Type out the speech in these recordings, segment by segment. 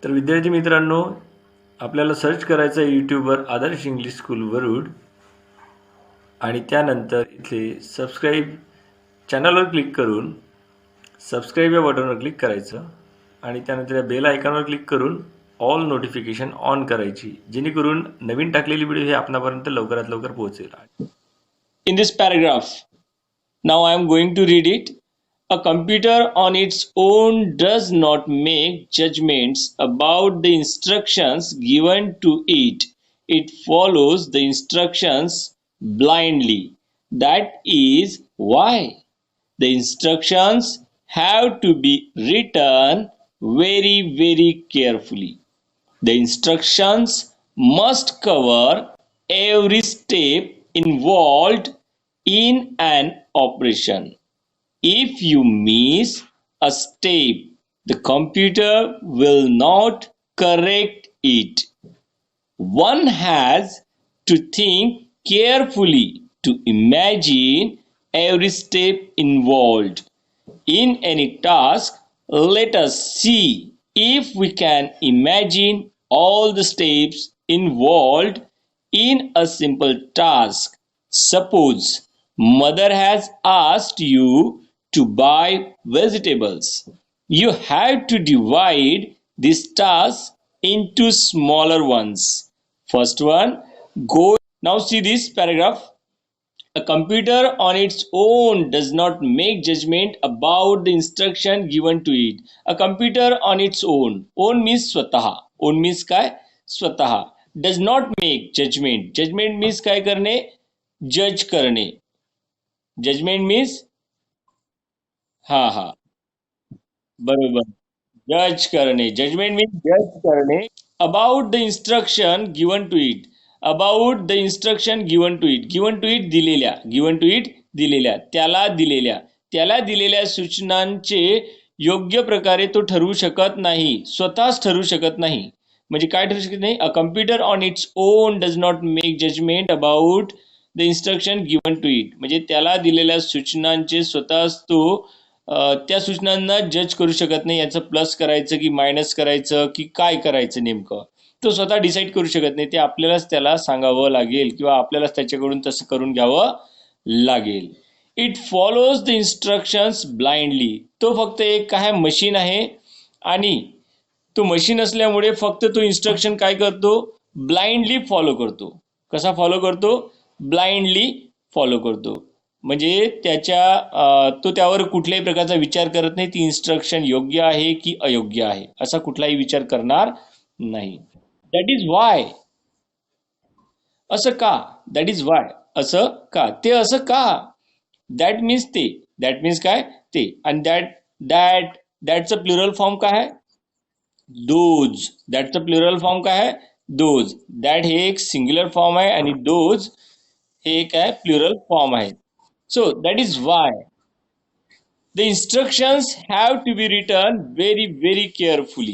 तर विद्यार्थी मित्रांनो, आपल्याला सर्च करायचं आहे यूट्यूबवर आदर्श इंग्लिश स्कूल वरुड आणि त्यानंतर इथे सबस्क्राईब चॅनलवर क्लिक करून सबस्क्राईब या बटनवर क्लिक करायचं आणि त्यानंतर या बेल आयकॉनवर क्लिक करून ऑल नोटिफिकेशन ऑन करायची, जेणेकरून नवीन टाकलेली व्हिडिओ हे आपणापर्यंत लवकरात लवकर पोहोचेल. In this paragraph, now I am going to read it. A computer on its own does not make judgments about the instructions given to it. It follows the instructions blindly. That is why the instructions have to be written very carefully. The instructions must cover every step involved in an operation. If you miss a step, the computer will not correct it. One has to think carefully to imagine every step involved. In any task, let us see if we can imagine all the steps involved in a simple task. Suppose mother has asked you to buy vegetables. You have to divide this task into smaller ones. First one, go. Now see this paragraph. A computer on its own does not make judgment about the instruction given to it. A computer on its own. Own means स्वतः. Own means काय? स्वतः. Does not make judgment. Judgment means काय करणे? Judge करणे. Judgment means हा बरोबर. Judge करणे. Judgment means judge करणे about the instruction given to it. About the instruction given to it. Given to it दिलेल्या. Given to it दिलेल्या. त्याला दिलेल्या. त्याला दिलेल्या सूचनांचे योग्य प्रकारे तो ठरवू शकत नाही. स्वतःच ठरवू शकत नाही. म्हणजे काय ठरवू शकत नाही? A computer on its own does not make judgement about the instruction given to it. म्हणजे त्याला दिलेल्या सूचनांचे स्वतःच तो त्या सूचनांना जज करू शकत नाही. याचं प्लस करायचं की मायनस करायचं की काय करायचं नेमकं तो स्वतः डिसाईड करू शकत नाही. ते आपल्यालाच त्याला सांगावं लागेल किंवा आपल्यालाच त्याच्याकडून तसं करून घ्यावं लागेल. It follows the instructions blindly. तो फक्त एक काय मशीन आहे आणि तो मशीन असल्यामुळे फक्त तो इन्स्ट्रक्शन काय करतो? ब्लाइंडली फॉलो करतो. कसा फॉलो करतो? ब्लाइंडली फॉलो करतो. म्हणजे तो त्यावर कुठल्याही प्रकारचा विचार करत नाही. ती इन्स्ट्रक्शन योग्य आहे की अयोग्य आहे असा कुठलाही विचार करणार नाही. That is why. असं का? That is why. असं का? ते असं का? दॅट मीन्स ते. दॅट मीन्स काय? ते. आणि दॅटचं प्लुरल फॉर्म काय आहे? दोज. दॅटचं प्लुरल फॉर्म काय आहे? दोज. दॅट हे एक सिंग्युलर फॉर्म आहे आणि दोज हे एक आहे प्लुरल फॉर्म आहे. So that is why the instructions have to be written very carefully.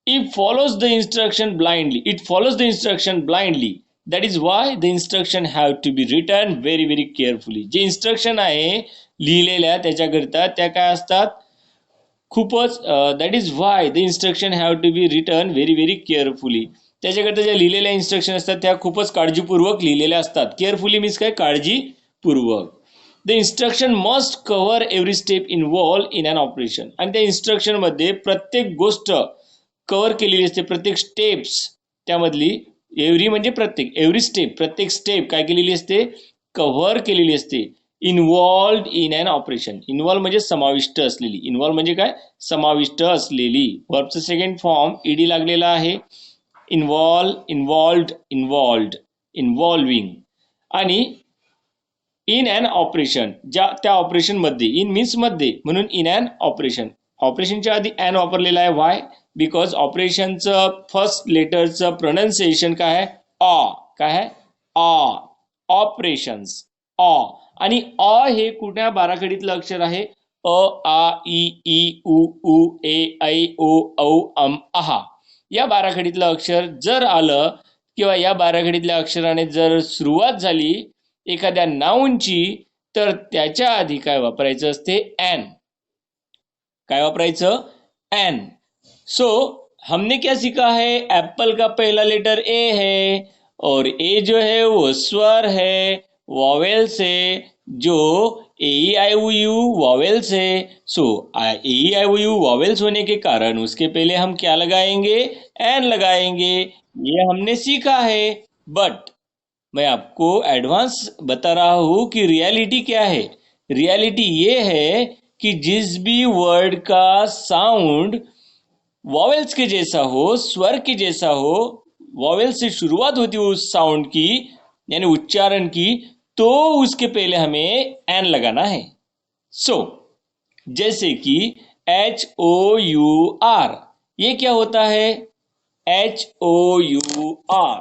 It follows the instruction blindly. It follows the instruction blindly. That is why the instruction have to be written very carefully. जे instruction आहे लिहिलेल्या त्याच्याकरिता त्या काय असतात? खूपच that is why the instruction have to be written very carefully. त्याच्याकरिता ज्या लिहिलेल्या instruction असतात त्या खूपच काळजीपूर्वक लिहिलेल्या असतात. केअरफुली मीन्स काय? काळजीपूर्वक. The instruction must cover every step involve in an operation. आणि त्या इन्स्ट्रक्शन मध्ये प्रत्येक गोष्ट कव्हर केलेली असते. प्रत्येक स्टेप्स त्यामधली एव्हरी म्हणजे प्रत्येक. एव्हरी स्टेप प्रत्येक स्टेप काय केलेली असते? कव्हर केलेली असते. Involved in an operation. Involve म्हणजे समाविष्ट असलेली. इन्व्हॉल्व म्हणजे काय? समाविष्ट असलेली. वर्बचं सेकंड फॉर्म ईडी लागलेला आहे. Involved involving. आणि इन अन ऑपरेशन त्या ऑपरेशन मध्ये. इन मीन्स मध्ये म्हणून इन अन ऑपरेशन. ऑपरेशनच्या आधी अन वापरलेला आहे. वाय? बिकॉज ऑपरेशनचं फर्स्ट लेटरचं प्रोनाउन्सिएशन काय आहे? ऑ. काय आहे? ऑ. ऑपरेशन्स. ऑ. आणि ऑ हे कुठल्या बाराखडीतलं अक्षर आहे? अ आ ई उ ऊ ए ऐ ओ औ अम आहा या बाराखडीतलं अक्षर जर आलं किंवा या बाराखडीतल्या अक्षराने जर सुरुवात झाली एखाद्या नाऊनची तर त्याच्या आधी काय वापरायचं असते? ॲन. काय वापरायचं? ॲन. हमने क्या सीखा है, एप्पल का पहला लेटर ए है और ए जो है वो स्वर है, वॉवेल्स है, जो A E I O U vowels है। A E I O U vowels होने के कारण उसके पहले हम क्या लगाएंगे, एन लगाएंगे। ये हमने सीखा है, बट मैं आपको एडवांस बता रहा हूँ कि रियलिटी क्या है। रियलिटी ये है कि जिस भी वर्ड का साउंड वॉवेल्स के जैसा हो, स्वर के जैसा हो, वॉवेल से शुरुआत होती हो उस साउंड की यानी उच्चारण की, तो उसके पहले हमें एन लगाना है। जैसे कि HOUR, ये क्या होता है, HOUR,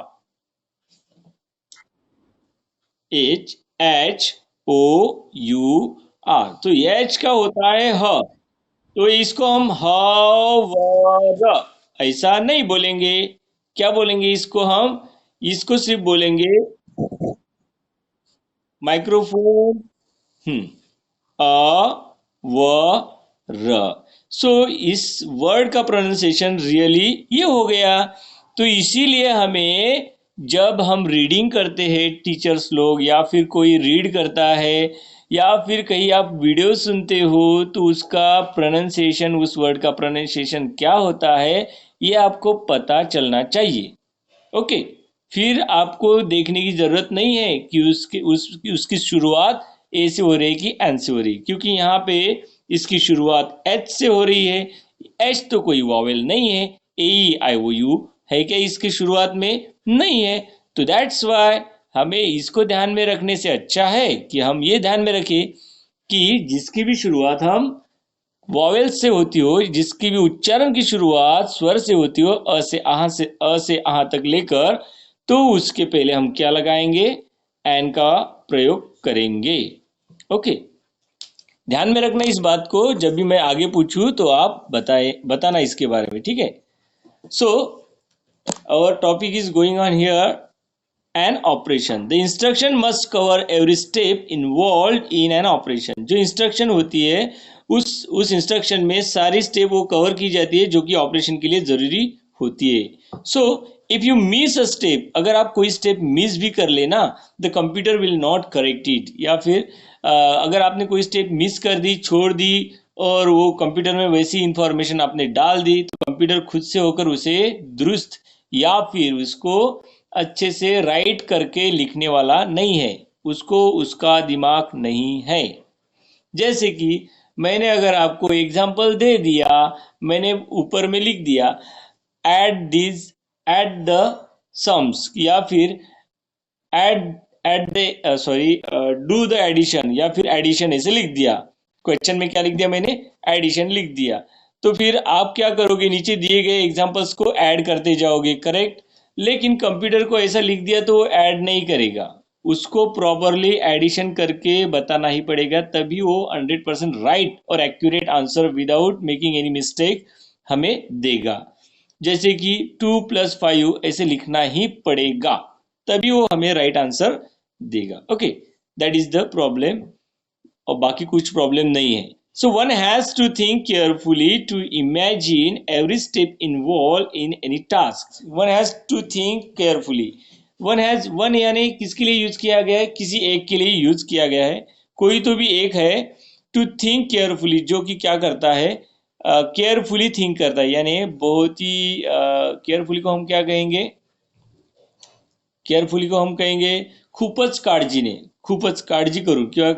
HHOUR, तो ये एच का होता है ह, तो इसको हम ह व र ऐसा नहीं बोलेंगे। क्या बोलेंगे इसको हम, इसको सिर्फ बोलेंगे माइक्रोफोन अ व र। इस वर्ड का प्रोनाउंसिएशन रियली ये हो गया। तो इसीलिए हमें जब हम रीडिंग करते हैं, टीचर्स लोग या फिर कोई रीड करता है या फिर कहीं आप वीडियो सुनते हो, तो उसका प्रोनाउंसिएशन, उस वर्ड का प्रोनाउंसिएशन क्या होता है ये आपको पता चलना चाहिए। ओके, फिर आपको देखने की जरूरत नहीं है कि उसकी शुरुआत ए से हो रही है कि एन से हो रही है, क्योंकि यहाँ पे इसकी शुरुआत एच से हो रही है। एच तो कोई वॉवेल नहीं है, A E I O you है क्या इसकी शुरुआत में, नहीं है। तो दैट्स वाई हमें इसको ध्यान में रखने से अच्छा है कि हम ये ध्यान में रखें कि जिसकी भी शुरुआत हम वॉवेल से होती हो, जिसकी भी उच्चारण की शुरुआत स्वर से होती हो, अ से आह तक लेकर, तो उसके पहले हम क्या लगाएंगे, एन का प्रयोग करेंगे। ओके, ध्यान में रखना इस बात को, जब भी मैं आगे पूछूं तो आप बताना इसके बारे में, ठीक है। So our topic is going on here, an operation. The instruction must cover every step involved in an operation. जो इंस्ट्रक्शन होती है उस इंस्ट्रक्शन में सारी स्टेप वो कवर की जाती है जो कि ऑपरेशन के लिए जरूरी होती है। If you miss a step, अगर आप कोई स्टेप मिस भी कर लेना, the computer will not correct it. या फिर अगर आपने कोई स्टेप मिस कर दी, छोड़ दी, और वो कंप्यूटर में वैसी इंफॉर्मेशन आपने डाल दी, तो कंप्यूटर खुद से होकर उसे दुरुस्त या फिर उसको अच्छे से राइट करके लिखने वाला नहीं है, उसको उसका दिमाग नहीं है। जैसे कि मैंने अगर आपको एग्जांपल दे दिया, मैंने ऊपर में लिख दिया एट द सम्स, या फिर at the do the addition, या फिर एडिशन ऐसे लिख दिया। क्वेश्चन में क्या लिख दिया मैंने, एडिशन लिख दिया। तो फिर आप क्या करोगे, नीचे दिए गए एग्जांपल्स को ऐड करते जाओगे, करेक्ट। लेकिन कंप्यूटर को ऐसा लिख दिया तो वो ऐड नहीं करेगा, उसको प्रॉपरली एडिशन करके बताना ही पड़ेगा, तभी वो 100% राइट और accurate answer without making any mistake हमें देगा। जैसे कि 2+5 ऐसे लिखना ही पड़ेगा, तभी वो हमें राइट आंसर देगा। Okay, that is the problem, और बाकी कुछ प्रॉब्लम नहीं है। So one has to think carefully to imagine every step involved in any task. One has to think carefully. One यानी किसके लिए यूज किया गया है, किसी एक के लिए यूज किया गया है, कोई तो भी एक है। टू थिंक केयरफुली, जो कि क्या करता है, केयरफुली थिंक करता है, यानी बहुत ही केयरफुली को हम क्या कहेंगे, केअरफुली को हम कहेंगे खूपच काळजीने, खूपच काळजी करून किंवा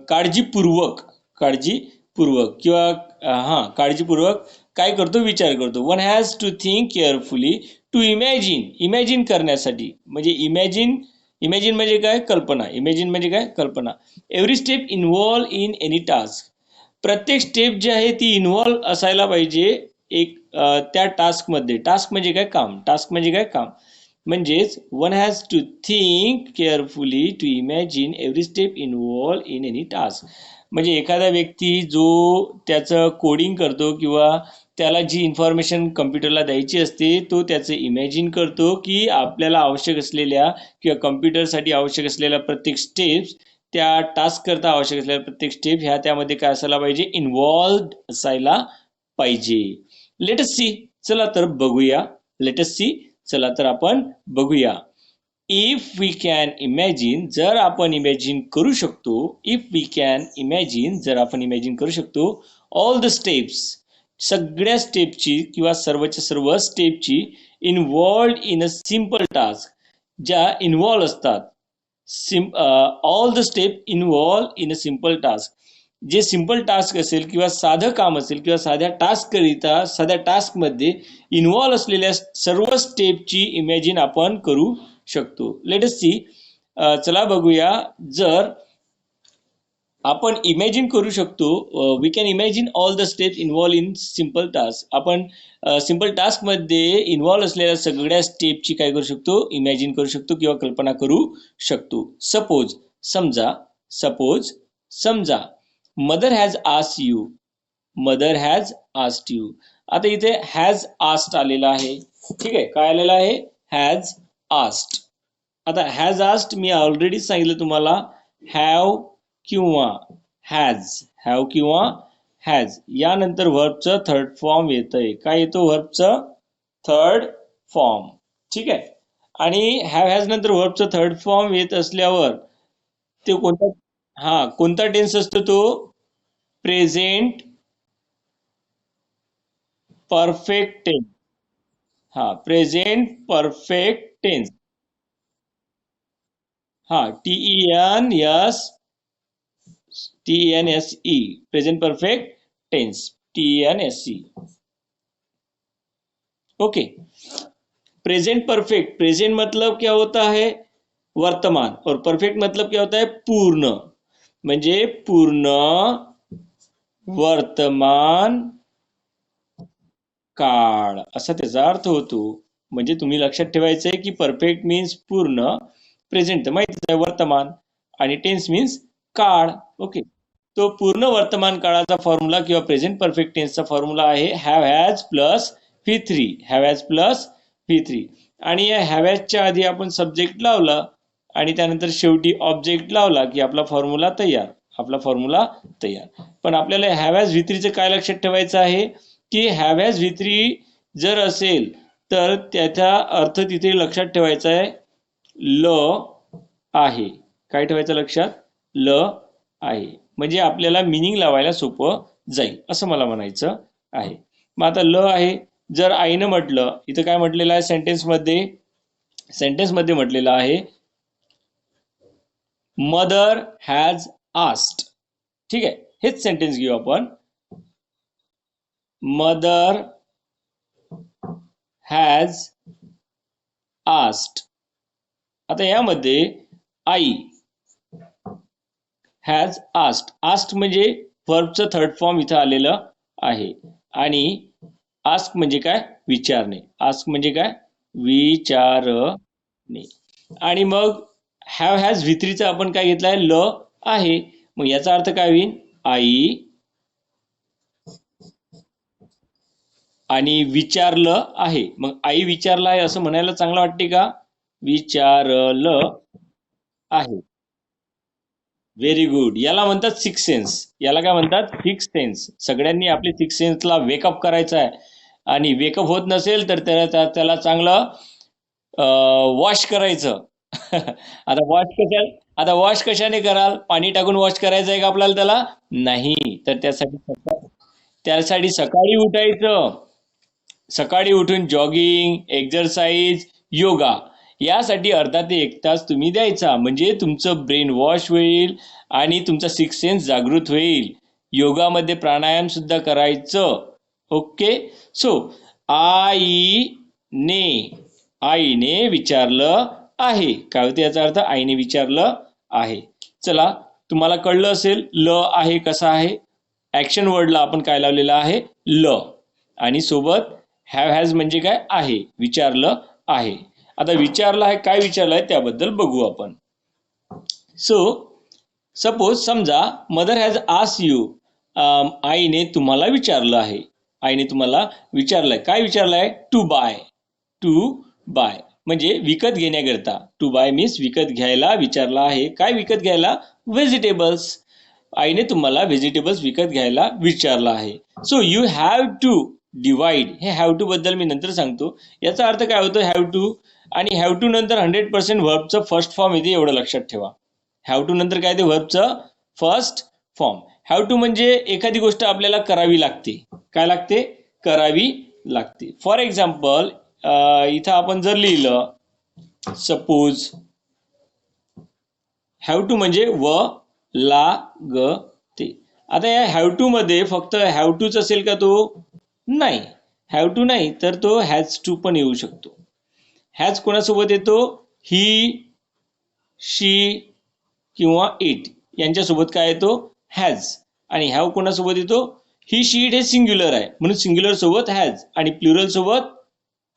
काळजीपूर्वक किंवा काळजीपूर्वक काय करतो, विचार करतो। One has to think carefully to imagine करण्यासाठी, म्हणजे इमॅजिन म्हणजे काय, कल्पना, इमॅजिन म्हणजे काय, कल्पना। Every step involve in any task, प्रत्येक स्टेप जी आहे ती इन्व्हॉल्व असायला पाहिजे एक त्या टास्कमध्ये। टास्क म्हणजे काय, काम, टास्क म्हणजे काय, काम। म्हणजेच one has to think carefully to imagine every step involve in any task. म्हणजे एखादा व्यक्ती जो त्याचं कोडिंग करतो किंवा त्याला जी इन्फॉर्मेशन कम्प्युटरला द्यायची असते, तो त्याचं इमॅजिन करतो की आपल्याला आवश्यक असलेल्या किंवा कम्प्युटरसाठी आवश्यक असलेल्या प्रत्येक स्टेप्स, त्या टास्क करता आवश्यक असलेल्या प्रत्येक स्टेप ह्या त्यामध्ये काय असायला पाहिजे, इन्व्हॉल्व असायला पाहिजे। लेट अस सी, चला तर बघूया. लेट अस सी, चला तर आपण बघूया. इफ वी कॅन इमॅजिन, जर आपण इमॅजिन करू शकतो, इफ वी कॅन इमॅजिन, जर आपण इमॅजिन करू शकतो, ऑल द स्टेप्स, सगळ्या स्टेपची किंवा सर्वच्या सर्व स्टेपची involved in a simple task, ज्या इन्व्हॉल्व असतात, all the step involve in a simple task, जे सिम्पल टास्क असेल किंवा साधं काम असेल किंवा साध्या टास्क करिता साध्या टास्कमध्ये इन्व्हॉल्व असलेल्या सर्व स्टेपची इमॅजिन आपण करू शकतो. लेट अस सी, चला बघूया. जर आपण इमॅजिन करू शकतो, we can imagine all the step involve in simple task, आपण सिम्पल टास्क मध्ये इन्व्हॉल्व असलेल्या सगळ्या स्टेपची काय करू शकतो, इमॅजिन करू शकतो किंवा कल्पना करू शकतो. सपोज, समजा, सपोज, समजा, mother has asked you, mother has asked you. आता इथे हॅज आस्क्ड आलेला आहे. ठीक आहे, काय आलेलं आहे, हॅज आस्क्ड. आता हॅज आस्क्ड मी ऑलरेडी सांगितलं तुम्हाला, हॅव किंवा हॅज, हॅव किंवा हॅज, यानंतर व्हर्बचं थर्ड फॉर्म येतंय. काय येतो, व्हर्बचं थर्ड फॉर्म. ठीक आहे, आणि हॅव हॅज नंतर व्हर्बचं थर्ड फॉर्म येत असल्यावर ते कोणता, कोणता टेन्स असतो तो, present perfect tense. Present perfect tense. TENSE, present perfect tense, TENSE. Okay, present perfect, present मतलब क्या होता है, वर्तमान, और परफेक्ट मतलब क्या होता है, पूर्ण. म्हणजे पूर्ण वर्तमान काळ असा त्याचा अर्थ होतो. म्हणजे तुम्ही लक्षात ठेवायचं आहे की परफेक्ट मीन्स पूर्ण, प्रेझेंट तर माहितीच आहे वर्तमान, आणि टेन्स मीन्स काळ. ओके, तो पूर्ण वर्तमान काळाचा फॉर्म्युला किंवा प्रेझेंट परफेक्ट टेन्सचा फॉर्म्युला आहे have has plus V3, have has plus V3. आणि या हॅव हॅजच्या आधी आपण सब्जेक्ट लावला आणि त्यानंतर शेवटी ऑब्जेक्ट लावला की आपला फॉर्म्युला तयार, आपला फॉर्म्युला तयार. पण आपल्याला हॅव हॅज V3चं काय लक्षात ठेवायचं आहे की हॅव हॅज V3 जर असेल तर त्याचा अर्थ तिथे लक्षात ठेवायचा आहे ल आहे. काय ठेवायचं लक्षात, ल आहे. म्हणजे आपल्याला मिनिंग लावायला सोपं जाईल असं मला म्हणायचं आहे. मग आता ल आहे, जर आईनं म्हटलं, इथं काय म्हटलेलं आहे सेंटेन्समध्ये, सेंटेन्समध्ये म्हटलेलं आहे मदर हॅज आस्क्ड. ठीक आहे, हेच सेंटेन्स घेऊ आपण, मदर हॅज आस्क्ड. आता यामध्ये आई हॅज आस्क्ड, आस्क्ड म्हणजे व्हर्बचं थर्ड फॉर्म इथं आलेलं आहे, आणि आस्क म्हणजे काय, विचारणे. आस्क म्हणजे काय, विचारणे. आणि मग हॅव हॅज V3चा आपण काय घेतलाय, ल आहे. मग याचा अर्थ काय होईल, आई आणि विचारलं आहे. मग आई विचारलं आहे असं म्हणायला चांगलं वाटते का, विचारलं आहे. व्हेरी गुड, याला म्हणतात सिक्स सेन्स. याला काय म्हणतात, सिक्स सेन्स. सगळ्यांनी आपले सिक्स सेन्सला वेकअप करायचं आहे, आणि वेकअप होत नसेल तर त्याला चांगलं वॉश करायचं. आता वॉश कशाने कराल, पाणी टाकून वॉश करायचं आहे का आपल्याला त्याला, नाही. तर त्यासाठी सकाळी उठायचं, सकाळी उठून जॉगिंग, एक्झरसाइज, योगा यासाठी अर्धा ते 1 तास तुम्ही द्यायचा. म्हणजे तुमचं ब्रेन वॉश होईल आणि तुमचा सिक्स सेन्स जागृत होईल. योगामध्ये प्राणायाम सुद्धा करायचं. ओके, सो आईने विचारलं आहे. काय होते याचा अर्थ, आईने विचारलं आहे. चला, तुम्हाला कळलं असेल ल आहे कसा आहे. ऍक्शन वर्डला आपण काय लावलेलं आहे, ल, आणि सोबत हॅव हॅज म्हणजे काय आहे, विचारलं आहे. आता विचारलं आहे, काय विचारलं आहे त्याबद्दल बघू आपण. सो सपोज, समजा मदर हॅज आस्क्ड यू, आईने तुम्हाला विचारलं आहे. आईने तुम्हाला विचारलंय, काय विचारलंय, टू बाय. टू बाय म्हणजे विकत घेण्याकरता. टू बाय मीन्स विकत घ्यायला विचारला आहे. काय विकत घ्यायला, व्हेजिटेबल्स. आईने तुम्हाला व्हेजिटेबल्स विकत घ्यायला विचारलं आहे. So you have to, divide हे हॅव टू बद्दल मी नंतर सांगतो. याचा अर्थ काय होतो हॅव टू, आणि हॅव टू नंतर 100% व्हर्बचं फर्स्ट फॉर्म येते, एवढं लक्षात ठेवा. हॅव टू नंतर काय ते व्हर्बचं फर्स्ट फॉर्म. हॅव टू म्हणजे एखादी गोष्ट आपल्याला करावी लागते. काय लागते? करावी लागते. फॉर एक्झाम्पल इथं आपण जर लिहिलं सपोज हॅव टू म्हणजे व लागते. आता या हॅव टू मध्ये फक्त हॅव टूच असेल का तो? नाही, हॅव टू नाही, तर तो हॅज टू पण येऊ शकतो. हॅज कोणासोबत येतो? ही, शी किंवा इट यांच्यासोबत काय येतो? हॅज. आणि हॅव कोणासोबत येतो? ही, शी, इट हे सिंग्युलर आहे म्हणून सिंग्युलर सोबत हॅज आणि प्लुरल सोबत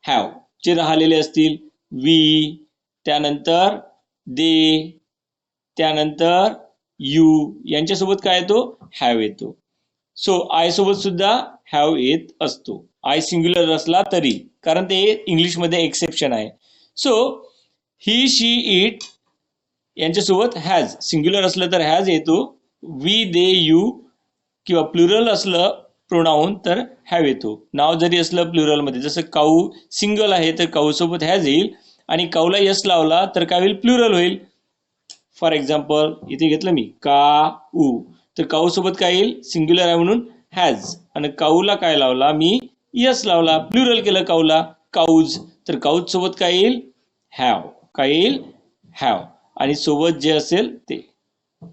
हॅव. जे राहिलेले असतील वी, त्यानंतर दे, त्यानंतर यू यांच्यासोबत काय येतो? हॅव येतो. सो आय सोबत सुद्धा हॅव येत असतो, आय सिंग्युलर असला तरी, कारण ते इंग्लिशमध्ये एक्सेप्शन आहे. सो ही, शी, इट यांच्यासोबत हॅज, सिंग्युलर असलं तर हॅज येतो. वी, दे, यू किंवा प्लुरल असलं प्रोनाऊन तर हॅव येतो. नाव जरी असलं प्लुरलमध्ये, जसं काऊ सिंगल आहे तर काऊ सोबत हॅज येईल, आणि काऊला यस लावला तर काय होईल? प्लुरल होईल. फॉर एक्झाम्पल इथे घेतलं मी काऊ, तर काऊ सोबत काय येईल? सिंग्युलर आहे म्हणून हॅज, आणि काऊला काय लावला मी? यस लावला, प्लुरल केलं काऊला, काऊज, तर काऊज सोबत काय येईल? हॅव. काय येईल? हॅव, आणि सोबत जे असेल ते.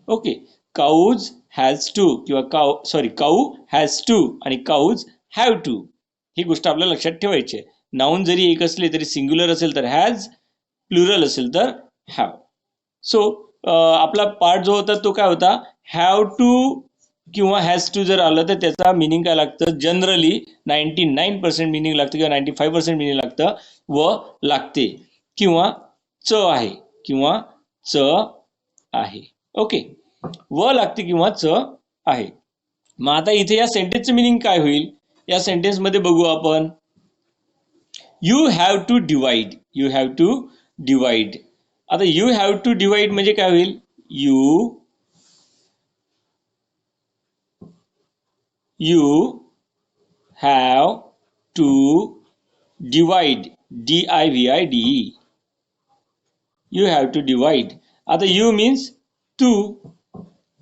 ओके, काऊज हॅज टू किंवा काऊ हॅज टू आणि काऊज हॅव टू, ही गोष्ट आपल्याला लक्षात ठेवायची आहे. नाऊन जरी एक असले तरी सिंग्युलर असेल तर हॅज, प्लुरल असेल तर हॅव. सो आपला पार्ट जो होता तो काय होता? हॅव टू किंवा हॅज टू जर आलं तर त्याचा मिनिंग काय लागतं? जनरली 99% मिनिंग लागतं किंवा 95% मिनिंग लागतं व लागते किंवा च आहे किंवा च आहे. ओके, व लागते किंवा च आहे. मग आता इथे या सेंटेन्सचं मिनिंग काय होईल? या सेंटेन्स मध्ये बघू आपण. You have to divide, you have to divide. आता यू हॅव टू डिवाइड म्हणजे काय होईल? You have to divide, DIVIDE, you have to divide. आता यू मीन्स तू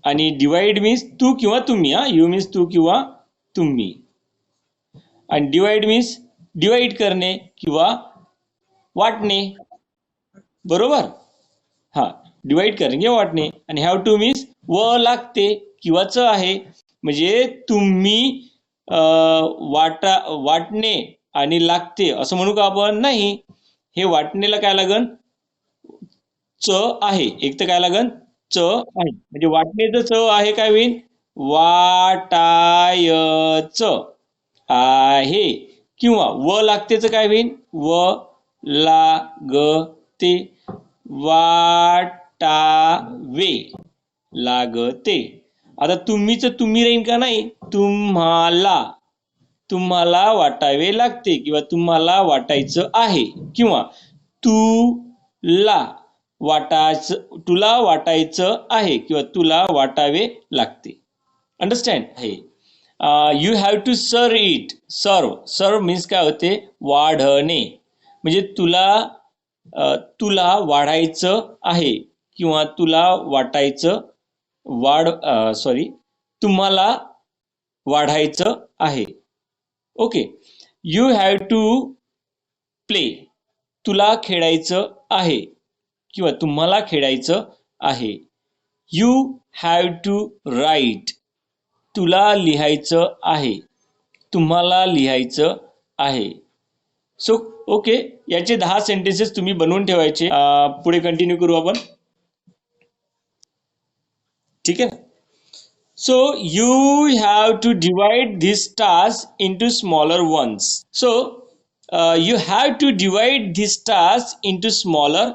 आणि डिवाइड मीन्स तू किंवा तुम्ही. यू मीन्स तू किंवा तुम्ही, आणि डिवाइड मीन्स डिवाइड करणे किंवा वाटणे. बरोबर? हा, डिवाइड करणे किंवा वाटणे. आणि हॅव टू मीन्स व लागते किंवा च आहे, म्हणजे तुम्ही वाटणे आणि लागते असं म्हणू का आपण? नाही, हे वाटणेला काय लागन? च आहे. एक तर काय लागन? च आहे, म्हणजे वाटणेचं च आहे काय होईल? वाटायच आहे. किंवा व लागतेच काय होईल? व लागते, वाटावे लागते. आता तुम्हीच तुम्ही राहीन का? नाही, तुम्हाला, तुम्हाला वाटावे लागते किंवा तुम्हाला वाटायचं आहे, किंवा तुला तुला वाटायचं आहे किंवा तुला वाटावे लागते. अंडरस्टँड आहे. You have to serve it. Serve means काय होते? वाढणे, म्हणजे तुला वाढायचं आहे किंवा तुला वाटायचं तुम्हाला वाढायचं आहे. Okay, you have to play, तुला खेळायचं आहे किंवा तुम्हाला खेळायचं आहे. यू हॅव टू राईट, तुला लिहायचं आहे, तुम्हाला लिहायचं आहे. सो ओके, याचे 10 सेंटेन्सेस तुम्ही बनवून ठेवायचे. पुढे कंटिन्यू करू आपण. ठीक आहे. So you have to divide this task into smaller ones. So you have to divide this task into smaller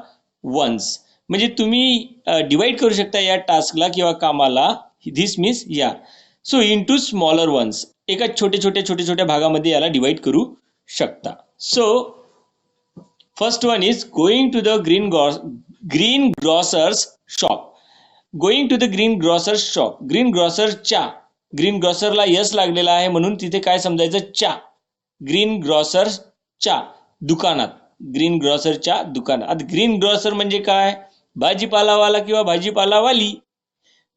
ones. म्हणजे तुम्ही डिवाइड करू शकता या टास्कला किंवा कामाला. This means या. So into smaller ones. एका छोट्या भागामध्ये याला डिवाइड करू शकता. So first one is going to the green grocer's shop. Going to the green grocer shop. Green ग्रॉसरच्या, ग्रीन ग्रॉसरला यस लागलेला आहे म्हणून तिथे काय समजायचं? च्या. ग्रीन ग्रॉसरच्या दुकानात. ग्रीन ग्रॉसरच्या दुकानात. आता ग्रीन ग्रॉसर म्हणजे काय? भाजीपालावाला किंवा भाजीपालावाली.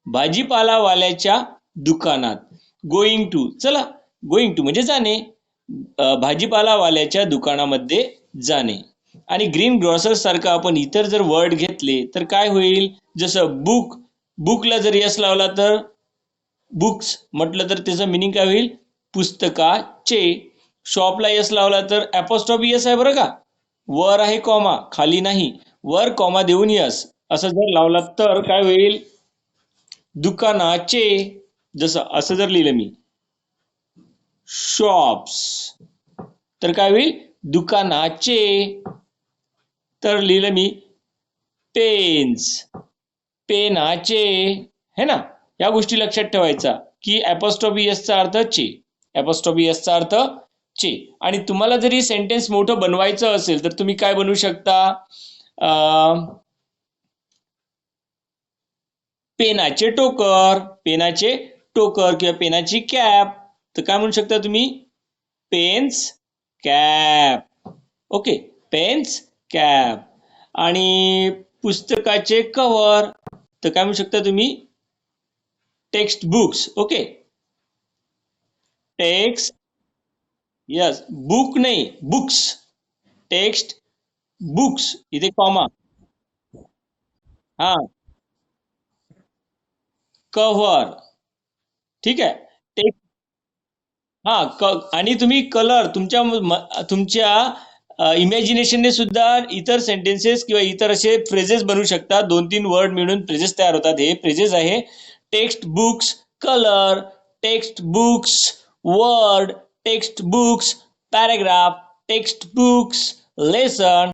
भाजीपालावाल्याच्या दुकानात. गोइंग टू, चला गोइंग टू म्हणजे जाणे. भाजीपालावाल्याच्या दुकानामध्ये जाणे. आणि ग्रीन ग्रॉसर सारखं आपण इतर जर वर्ड घेतले तर काय होईल? जसं बुक, बुकला जर यस लावला तर बुक्स म्हटलं तर त्याचं मिनिंग काय होईल? पुस्तकाचे. शॉपला यस लावला तर ॲपॉस्ट्रॉफी यस आहे बरं का, वर आहे कॉमा, खाली नाही. वर कॉमा देऊन यस असं जर लावला तर काय होईल? दुकानाचे. जसं असं जर लिहिलं मी शॉप्स तर काय होईल? दुकानाचे. तर लिहिलं मी पेन्स, पेनाचे. है ना? या गोष्टी लक्षात ठेवायचा की ॲपॉस्ट्रॉफी एसचा अर्थ चे, ॲपॉस्ट्रॉफी एसचा अर्थ चे. आणि तुम्हाला जरी सेंटेन्स मोठं बनवायचं असेल तर तुम्ही काय बनवू शकता? पेनाचे टोकर, पेनाचे टोकर किंवा पेनाची कॅप. तर काय म्हणू शकता तुम्ही? Pens cap. Okay, pens cap. आणि पुस्तकाचे कव्हर तर काय म्हणू शकता तुम्ही? Text books. Okay, text, yes, book नाही, बुक्स. टेक्स्ट बुक्स, इथे कॉमा. हा, कव्हर. ठीक आहे. टेक्स्ट. हा, आणि तुम्ही कलर तुमच्या इमॅजिनेशनने सुद्धा इतर सेंटेन्सेस किंवा इतर असे फ्रेजेस बनवू शकता. 2-3 वर्ड मिळून फ्रेजेस तयार होतात. हे फ्रेजेस आहे text books, colour, text books, word, text books, paragraph, text books, lesson,